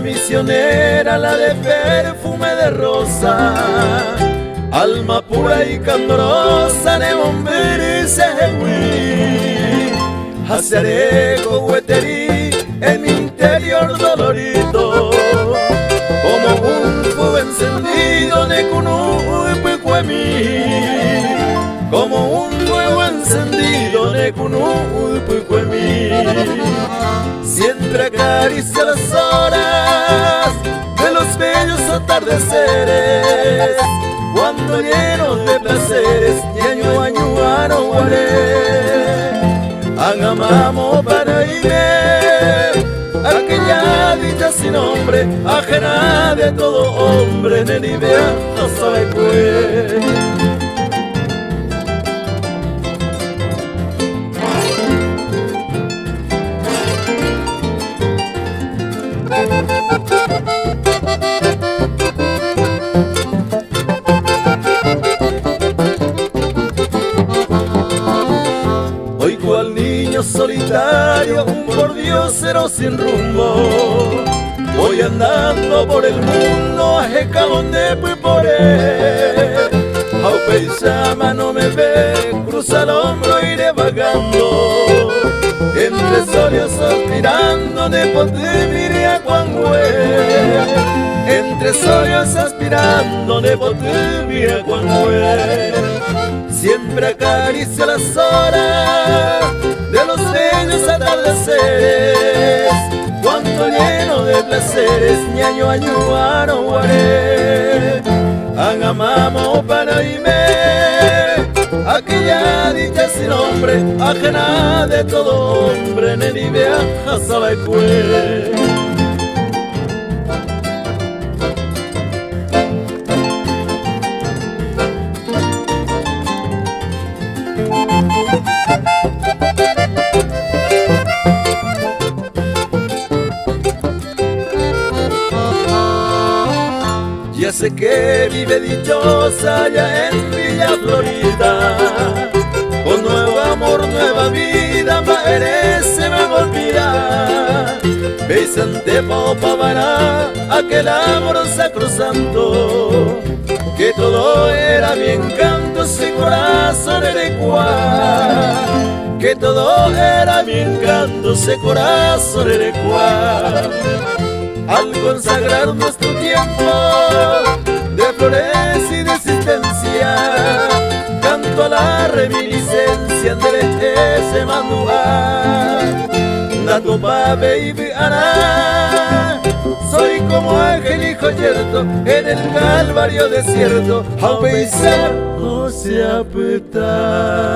la misionera, la de perfume de rosa, alma pura y candorosa de bomberi sehui, hacerego hueteri en mi interior dolorito, como un fuego encendido de cunuipuicuemi, como un fuego encendido de cunuipuicuemi. Siempre acaricia las horas de los bellos atardeceres, cuando llenos de placeres, ñaño añuano guaré, agamamo para irme, aquella dicha sin nombre, ajena de todo hombre, Nenibea no sabe pues. Hoy cual niño solitario, un pordiosero sin rumbo, voy andando por el mundo, ajeca donde fui por él. Aupeisama no me ve, cruza el hombro, iré vagando, entre solios aspirando de potimiria cuangüe, entre solios aspirando de potimiria cuangüe. Siempre acaricia las horas de los bellos atardeceres, cuando lleno de placeres, ñaño añuano guaré, agamamo para irme, aquella dicha sin nombre, ajena de todo hombre, Nenibea Hasabaicue. Ya sé que vive dichosa allá en Villa Florida, con nuevo amor, nueva vida, merece me olvidar. Besante popa vará, aquel amor sacrosanto, que todo era mi encanto, ese corazón era igual, que todo era mi encanto, ese corazón era igual. Al consagrar nuestro tiempo de flores y de existencia, canto a la reminiscencia de ese manual. Nato pa baby ana, soy como ángel hijo yerto en el calvario desierto, a pesar no se apretar.